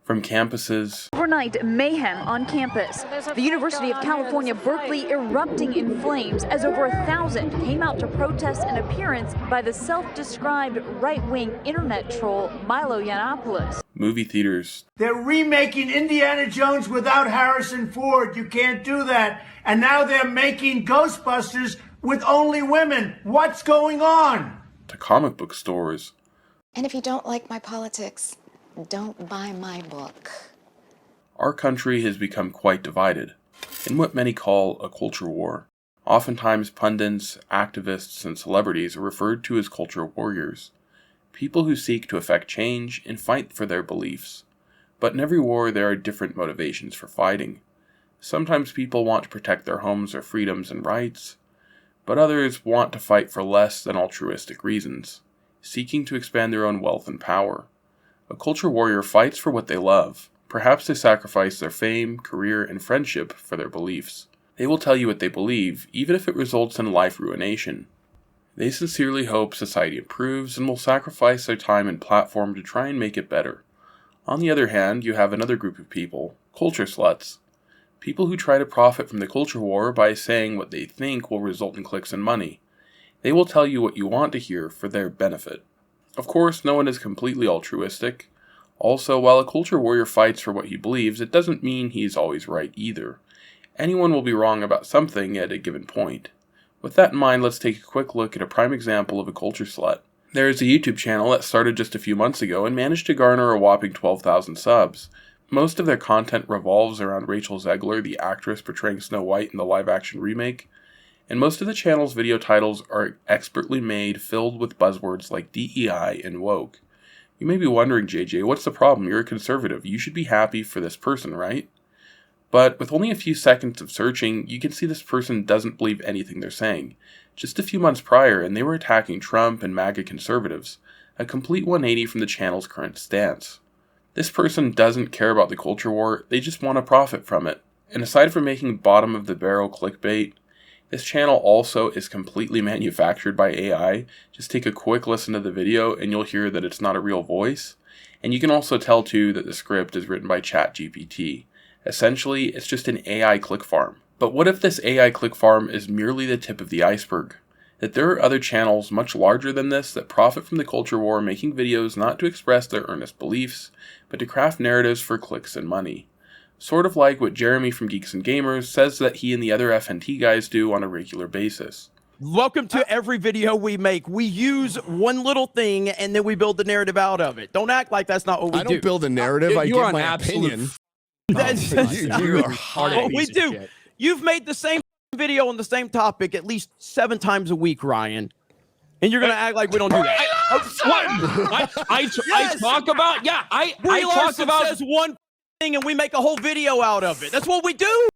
From campuses, overnight mayhem on campus. The University of California, Berkeley erupting in flames as over 1,000 came out to protest an appearance by the self-described right-wing internet troll Milo Yiannopoulos. movie theaters. They're remaking Indiana Jones without Harrison Ford. You can't do that. And now they're making Ghostbusters with only women. What's going on? To comic book stores. And if you don't like my politics, don't buy my book. Our country has become quite divided, in what many call a culture war. Oftentimes pundits, activists, and celebrities are referred to as culture warriors, people who seek to effect change and fight for their beliefs. But in every war there are different motivations for fighting. Sometimes people want to protect their homes or freedoms and rights, but others want to fight for less than altruistic reasons, seeking to expand their own wealth and power. A culture warrior fights for what they love. Perhaps they sacrifice their fame, career, and friendship for their beliefs. They will tell you what they believe, even if it results in life ruination. They sincerely hope society improves and will sacrifice their time and platform to try and make it better. On the other hand, you have another group of people, culture sluts. People who try to profit from the culture war by saying what they think will result in clicks and money. They will tell you what you want to hear for their benefit. Of course, no one is completely altruistic. Also, while a culture warrior fights for what he believes, it doesn't mean he's always right either. Anyone will be wrong about something at a given point. With that in mind, let's take a quick look at a prime example of a culture slut. There is a YouTube channel that started just a few months ago and managed to garner a whopping 12,000 subs. Most of their content revolves around Rachel Zegler, the actress portraying Snow White in the live-action remake, and most of the channel's video titles are expertly made, filled with buzzwords like DEI and woke. You may be wondering, JJ, what's the problem? You're a conservative. You should be happy for this person, right? But with only a few seconds of searching, you can see this person doesn't believe anything they're saying. Just a few months prior, and they were attacking Trump and MAGA conservatives, a complete 180 from the channel's current stance. This person doesn't care about the culture war, they just want to profit from it. And aside from making bottom-of-the-barrel clickbait, this channel also is completely manufactured by AI. Just take a quick listen to the video and you'll hear that it's not a real voice. And you can also tell too that the script is written by ChatGPT. Essentially, it's just an AI click farm. But what if this AI click farm is merely the tip of the iceberg? That there are other channels much larger than this that profit from the culture war, making videos not to express their earnest beliefs, but to craft narratives for clicks and money. Sort of like what Jeremy from Geeks and Gamers says that he and the other FNT guys do on a regular basis. Welcome to every video we make. We use one little thing and then we build the narrative out of it. Don't act like that's not what we do. I don't build a narrative. I give my opinion. That's you are what we do. You've made the same video on the same topic at least 7 times a week, Ryan. And you're going to act like we don't do that. I talk about, I talk about says one thing and we make a whole video out of it. That's what we do.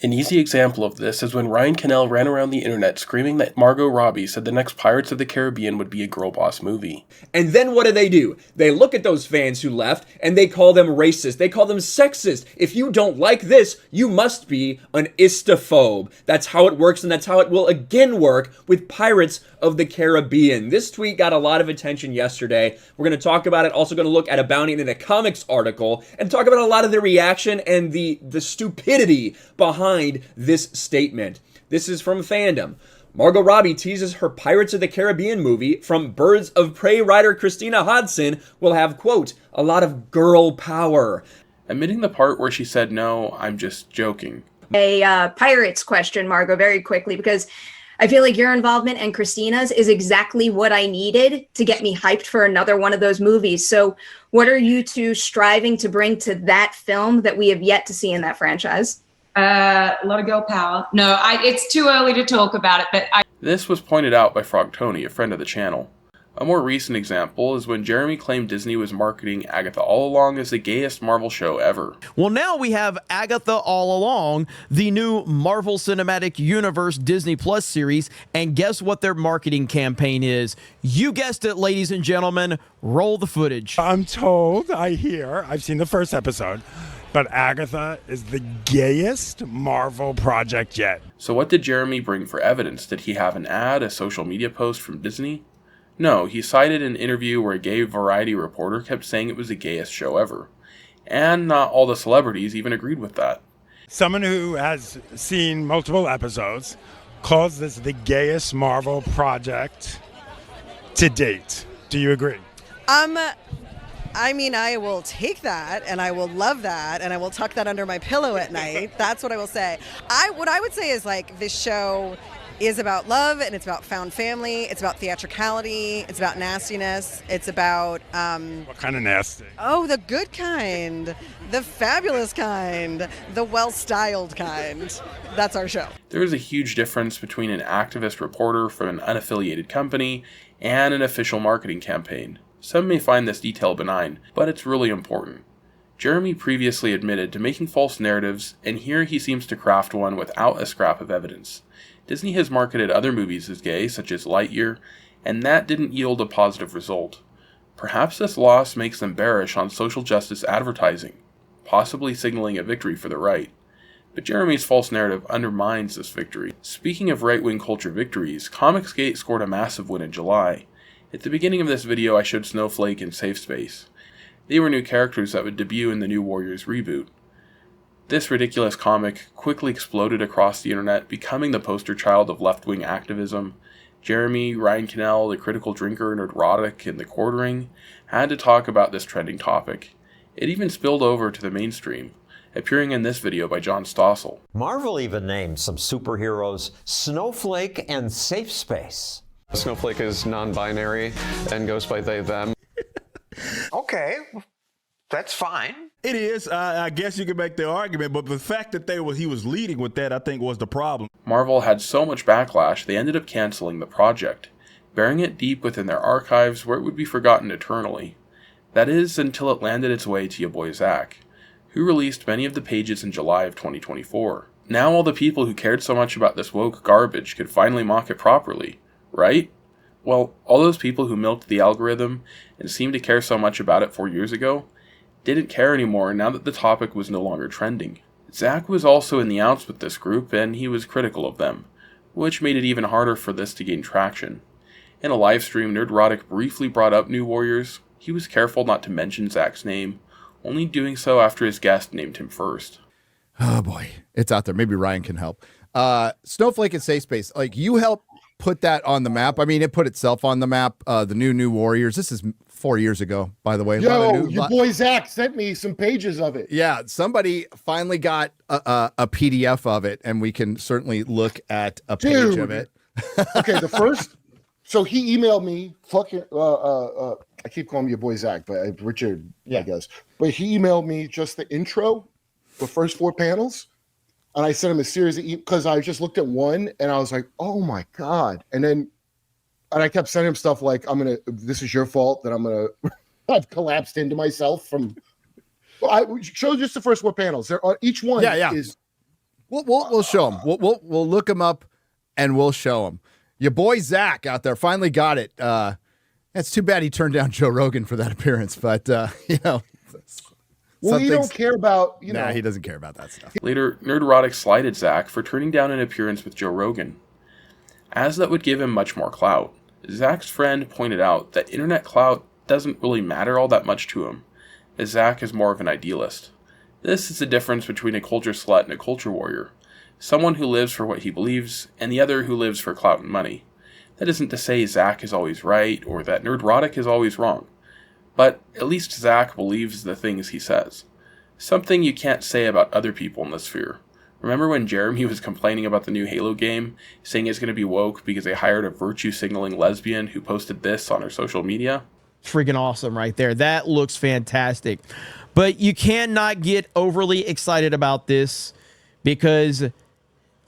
An easy example of this is when Ryan Cannell ran around the internet screaming that Margot Robbie said the next Pirates of the Caribbean would be a girl boss movie. And then what do? They look at those fans who left and they call them racist. They call them sexist. If you don't like this, you must be an istaphobe. That's how it works, and that's how it will again work with Pirates of the Caribbean. This tweet got a lot of attention yesterday. We're going to talk about it. Also going to look at Abounding in a Comics article and talk about a lot of the reaction and the stupidity behind this statement. This is from Fandom. Margot Robbie teases her Pirates of the Caribbean movie from Birds of Prey writer Christina Hodson will have, quote, a lot of girl power. Omitting the part where she said, no, I'm just joking. A Pirates question, Margot, very quickly, because I feel like your involvement and Christina's is exactly what I needed to get me hyped for another one of those movies. So what are you two striving to bring to that film that we have yet to see in that franchise? A lot of girl power. No, it's too early to talk about it, but This was pointed out by Frog Tony, a friend of the channel. A more recent example is when Jeremy claimed Disney was marketing Agatha All Along as the gayest Marvel show ever. Well, now we have Agatha All Along, the new Marvel Cinematic Universe Disney Plus series, and guess what their marketing campaign is? You guessed it, ladies and gentlemen, roll the footage. I'm told, I've seen the first episode, but Agatha is the gayest Marvel project yet. So what did Jeremy bring for evidence? Did he have an ad, a social media post from Disney? No, he cited an interview where a gay Variety reporter kept saying it was the gayest show ever. and not all the celebrities even agreed with that. Someone who has seen multiple episodes calls this the gayest Marvel project to date. Do you agree? I mean, I will take that, and I will love that, and I will tuck that under my pillow at night. That's what I will say. What I would say is, like, this show is about love, and it's about found family, it's about theatricality, it's about nastiness, it's about... what kind of nasty? Oh, the good kind, the fabulous kind, the well-styled kind. That's our show. There is a huge difference between an activist reporter from an unaffiliated company and an official marketing campaign. Some may find this detail benign, but it's really important. Jeremy previously admitted to making false narratives, and here he seems to craft one without a scrap of evidence. Disney has marketed other movies as gay, such as Lightyear, and that didn't yield a positive result. Perhaps this loss makes them bearish on social justice advertising, possibly signaling a victory for the right. But Jeremy's false narrative undermines this victory. Speaking of right-wing culture victories, Comicsgate scored a massive win in July. At the beginning of this video, I showed Snowflake and Safe Space. They were new characters that would debut in the New Warriors reboot. This ridiculous comic quickly exploded across the internet, becoming the poster child of left-wing activism. Jeremy, Ryan Cannell, the critical drinker, Nerdrotic, and the Quartering had to talk about this trending topic. It even spilled over to the mainstream, appearing in this video by John Stossel. Marvel even named some superheroes Snowflake and Safe Space. Snowflake is non-binary and goes by they, them. Okay, that's fine. It is. I guess you can make the argument, but the fact that he was leading with that, I think, was the problem. Marvel had so much backlash, they ended up canceling the project, burying it deep within their archives where it would be forgotten eternally. That is, until it landed its way to your boy Zach, who released many of the pages in July of 2024. Now all the people who cared so much about this woke garbage could finally mock it properly, right? Well, all those people who milked the algorithm and seemed to care so much about it 4 years ago didn't care anymore now that the topic was no longer trending. Zach was also in the outs with this group, and he was critical of them, which made it even harder for this to gain traction. In a livestream, Nerdrotic briefly brought up New Warriors. He was careful not to mention Zach's name, only doing so after his guest named him first. Oh boy, it's out there. Maybe Ryan can help. Snowflake and Safe Space, like, you helped put that on the map. I mean, it put itself on the map. The New Warriors. This is 4 years ago, by the way. Yo, your boy Zach sent me some pages of it. Yeah, somebody finally got a PDF of it, and we can certainly look at a page of it. Okay, the first. So he emailed me. Fucking. I keep calling him your boy Zach, but Richard, I guess. But he emailed me just the intro, the first 4 panels. And I sent him a series of because I just looked at one and I was like, oh my God. And I kept sending him stuff like, this is your fault that I've collapsed into myself from. Well, I showed just the first 4 panels. There are each one is. We'll show them. We'll look them up and we'll show them. Your boy Zach out there finally got it. It's too bad he turned down Joe Rogan for that appearance, but you know. Well, he don't care about, Nah, he doesn't care about that stuff. Later, Nerdrotic slighted Zach for turning down an appearance with Joe Rogan, as that would give him much more clout. Zach's friend pointed out that internet clout doesn't really matter all that much to him, as Zach is more of an idealist. This is the difference between a culture slut and a culture warrior, someone who lives for what he believes, and the other who lives for clout and money. That isn't to say Zach is always right, or that Nerdrotic is always wrong. But at least Zach believes the things he says. Something you can't say about other people in this sphere. Remember when Jeremy was complaining about the new Halo game, saying it's going to be woke because they hired a virtue-signaling lesbian who posted this on her social media? Freaking awesome right there. That looks fantastic. But you cannot get overly excited about this because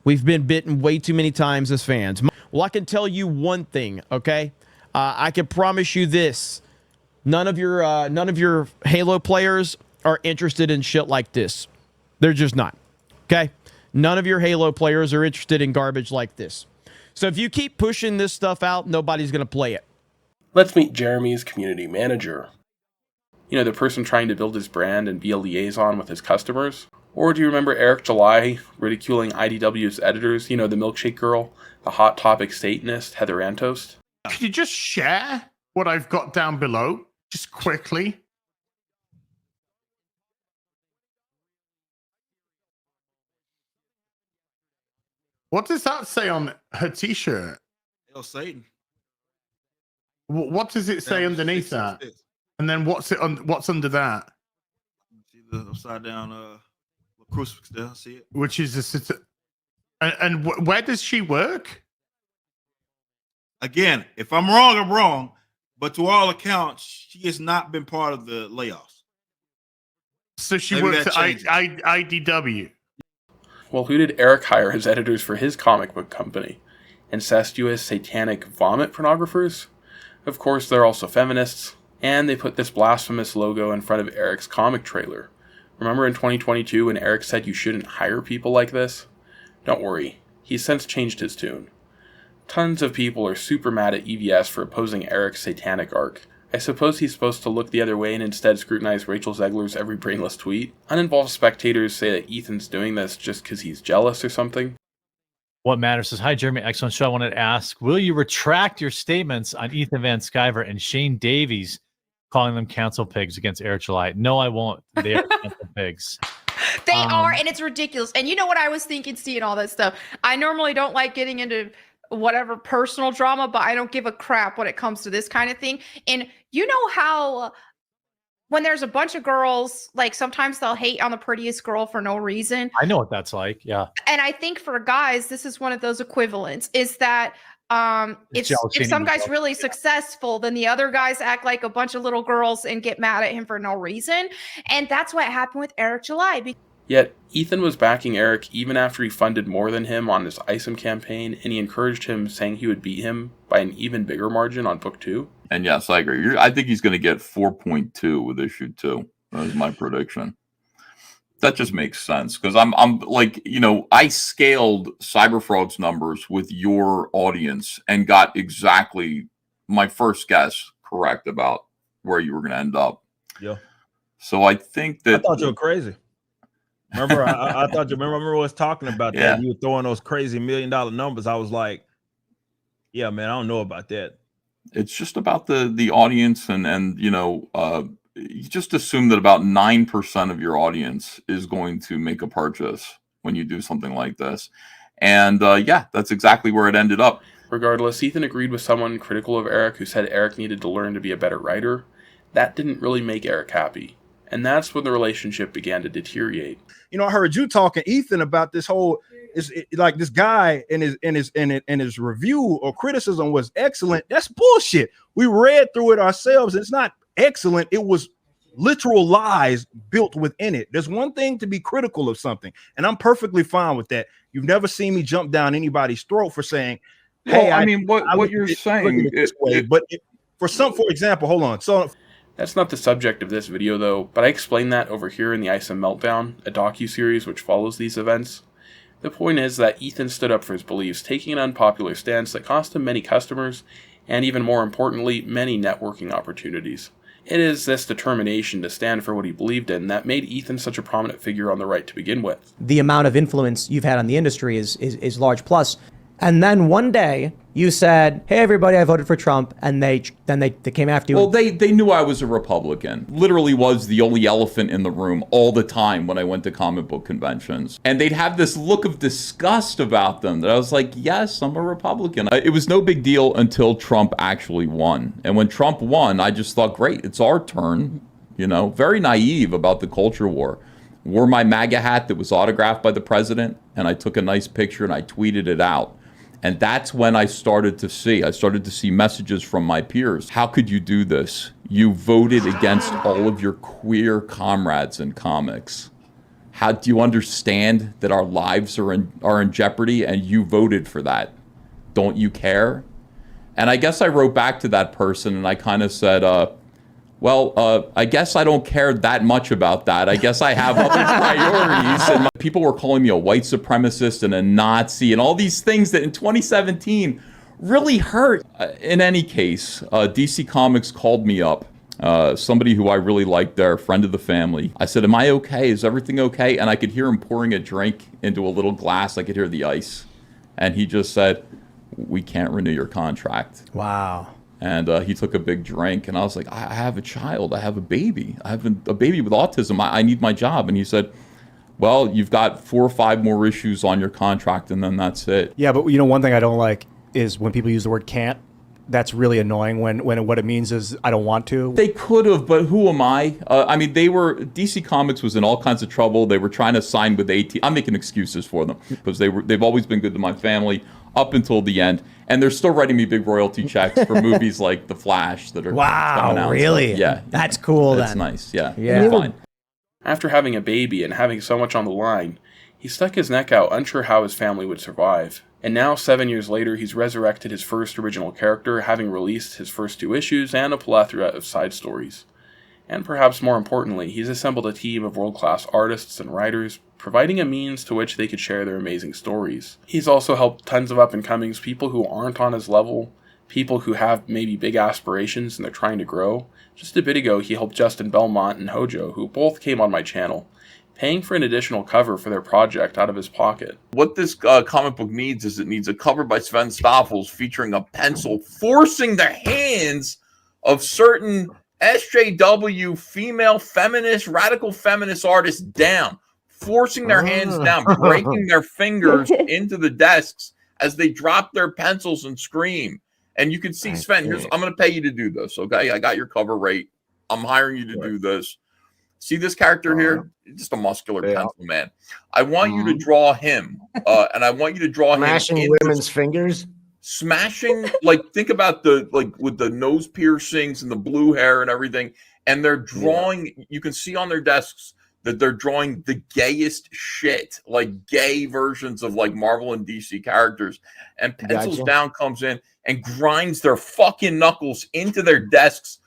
we've been bitten way too many times as fans. Well, I can tell you one thing, okay? I can promise you this. None of your Halo players are interested in shit like this. They're just not. Okay? None of your Halo players are interested in garbage like this. So if you keep pushing this stuff out, nobody's going to play it. Let's meet Jeremy's community manager. You know, the person trying to build his brand and be a liaison with his customers? Or do you remember Eric July ridiculing IDW's editors? You know, the milkshake girl, the hot topic Satanist, Heather Antost? Could you just share what I've got down below? Just quickly. What does that say on her T-shirt? Hail Satan. What does it say underneath that? And then what's under that? See the upside down crucifix there. See it? Which is where does she work? Again, if I'm wrong, I'm wrong. But to all accounts, she has not been part of the layoffs. So she Maybe works that at changes. IDW. Well, who did Eric hire as editors for his comic book company? Incestuous, satanic vomit pornographers? Of course, they're also feminists, and they put this blasphemous logo in front of Eric's comic trailer. Remember in 2022 when Eric said you shouldn't hire people like this? Don't worry, he's since changed his tune. Tons of people are super mad at EVS for opposing Eric's satanic arc. I suppose he's supposed to look the other way and instead scrutinize Rachel Zegler's every brainless tweet? Uninvolved spectators say that Ethan's doing this just because he's jealous or something. What Matters says, hi, Jeremy. Excellent show. I wanted to ask, will you retract your statements on Ethan Van Sciver and Shane Davies calling them cancel pigs against Eric July? No, I won't. They are cancel pigs. They are, and it's ridiculous. And you know what I was thinking, seeing all that stuff? I normally don't like getting into whatever personal drama, but I don't give a crap when it comes to this kind of thing. And you know how when there's a bunch of girls, like sometimes they'll hate on the prettiest girl for no reason. I know what that's like. Yeah. And I think for guys, this is one of those equivalents, is that if some guy's really successful, then the other guys act like a bunch of little girls and get mad at him for no reason. And that's what happened with Eric July. Yet, Ethan was backing Eric even after he funded more than him on his Idealism campaign, and he encouraged him, saying he would beat him by an even bigger margin on book 2. And yes, I agree. I think he's going to get 4.2 with issue 2. That is my prediction. That just makes sense because I'm like, I scaled Cyberfrog's numbers with your audience and got exactly my first guess correct about where you were going to end up. Yeah. So I think that I thought you were crazy. Remember, I thought you remember I was talking about that. Yeah. You were throwing those crazy $1 million numbers. I was like, yeah, man, I don't know about that. it's just about the audience and you just assume that about 9% of your audience is going to make a purchase when you do something like this. And yeah, that's exactly where it ended up. Regardless, Ethan agreed with someone critical of Eric who said Eric needed to learn to be a better writer. That didn't really make Eric happy. And that's when the relationship began to deteriorate. I heard you talking, Ethan, about this whole like this guy in his review or criticism was excellent. That's bullshit. We read through it ourselves. It's not excellent. It was literal lies built within it. There's one thing to be critical of something, and I'm perfectly fine with that. You've never seen me jump down anybody's throat for saying, "Hey, well, what you're saying, for example, hold on. So that's not the subject of this video, though, but I explained that over here in the Idealism Meltdown, a docu-series which follows these events. The point is that Ethan stood up for his beliefs, taking an unpopular stance that cost him many customers, and even more importantly, many networking opportunities. It is this determination to stand for what he believed in that made Ethan such a prominent figure on the right to begin with. The amount of influence you've had on the industry is large plus. And then one day you said, "Hey everybody, I voted for Trump," and they came after you. Well, they knew I was a Republican. Literally was the only elephant in the room all the time when I went to comic book conventions. And they'd have this look of disgust about them that I was like, yes, I'm a Republican. It was no big deal until Trump actually won. And when Trump won, I just thought, great, it's our turn. Very naive about the culture war. Wore my MAGA hat that was autographed by the president, and I took a nice picture and I tweeted it out. And that's when I started to see messages from my peers. How could you do this? You voted against all of your queer comrades in comics. How do you understand that our lives are in jeopardy and you voted for that? Don't you care? And I guess I wrote back to that person and I kind of said, I guess I don't care that much about that. I guess I have other priorities. And people were calling me a white supremacist and a Nazi and all these things that in 2017 really hurt. In any case, DC Comics called me up, somebody who I really liked there, a friend of the family. I said, am I okay? Is everything okay? And I could hear him pouring a drink into a little glass. I could hear the ice. And he just said, we can't renew your contract. Wow. And he took a big drink, and I was like, I have a child. I have a baby. I have a baby with autism. I need my job. And he said, well, you've got 4 or 5 more issues on your contract, and then that's it. Yeah, but you know, one thing I don't like is when people use the word can't. That's really annoying when what it means is I don't want to. They could have, but who am I? I mean, DC Comics was in all kinds of trouble. They were trying to sign with AT. I'm making excuses for them because they've always been good to my family up until the end, and they're still writing me big royalty checks for movies like The Flash that are coming out. Really? So, yeah, that's cool. That's then. nice. Yeah, Yeah. fine. After having a baby and having so much on the line, he stuck his neck out, unsure how his family would survive. And now, 7 years later, he's resurrected his first original character, having released his first 2 issues and a plethora of side stories. And perhaps more importantly, he's assembled a team of world-class artists and writers, providing a means to which they could share their amazing stories. He's also helped tons of up-and-comings, people who aren't on his level, people who have maybe big aspirations and they're trying to grow. Just a bit ago, he helped Justin Belmont and Hojo, who both came on my channel, paying for an additional cover for their project out of his pocket. What this comic book needs is it needs a cover by Sven Stoffels featuring a pencil forcing the hands of certain SJW female feminist, radical feminist artists down, forcing their hands down, breaking their fingers into the desks as they drop their pencils and scream. And you can see, Sven, I'm going to pay you to do this, okay? I got your cover rate. I'm hiring you to do this. See this character here? Just a muscular pencil man. I want you to draw him, and I want you to draw smashing him women's fingers. Smashing, like think about with the nose piercings and the blue hair and everything, and they're drawing. You can see on their desks that they're drawing the gayest shit, like gay versions of like Marvel and DC characters. And Pencils Down comes in and grinds their fucking knuckles into their desks.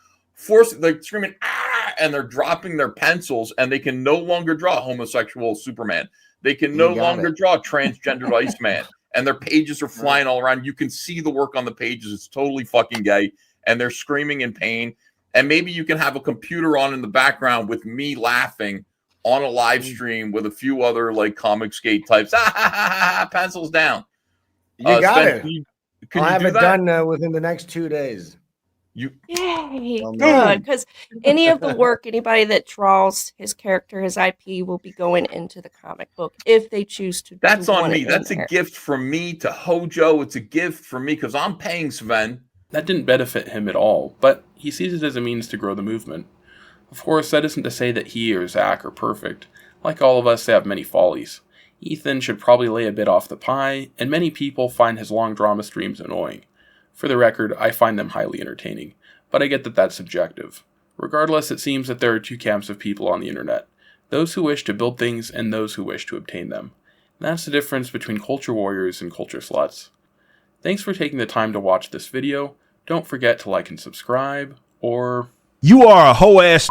They're screaming, ah, and they're dropping their pencils, and they can no longer draw homosexual Superman. They can no longer draw transgendered Iceman, and their pages are flying all around. You can see the work on the pages. It's totally fucking gay, and they're screaming in pain. And maybe you can have a computer on in the background with me laughing on a live stream with a few other like comic skate types. Pencils Down. You got Sven, it. Can I'll you have do it that? done within the next 2 days. You Yay, Oh, good. man. Because any of the work, anybody that draws his character, his IP, will be going into the comic book if they choose to. That's on want me. it in That's a there. gift from me to Hojo. It's a gift from me because I'm paying Sven. That didn't benefit him at all, but he sees it as a means to grow the movement. Of course, that isn't to say that he or Zach are perfect. Like all of us, they have many follies. Ethan should probably lay a bit off the pie, and many people find his long drama streams annoying. For the record, I find them highly entertaining, but I get that that's subjective. Regardless, it seems that there are 2 camps of people on the internet. Those who wish to build things and those who wish to obtain them. And that's the difference between culture warriors and culture sluts. Thanks for taking the time to watch this video. Don't forget to like and subscribe, or... You are a hoe ass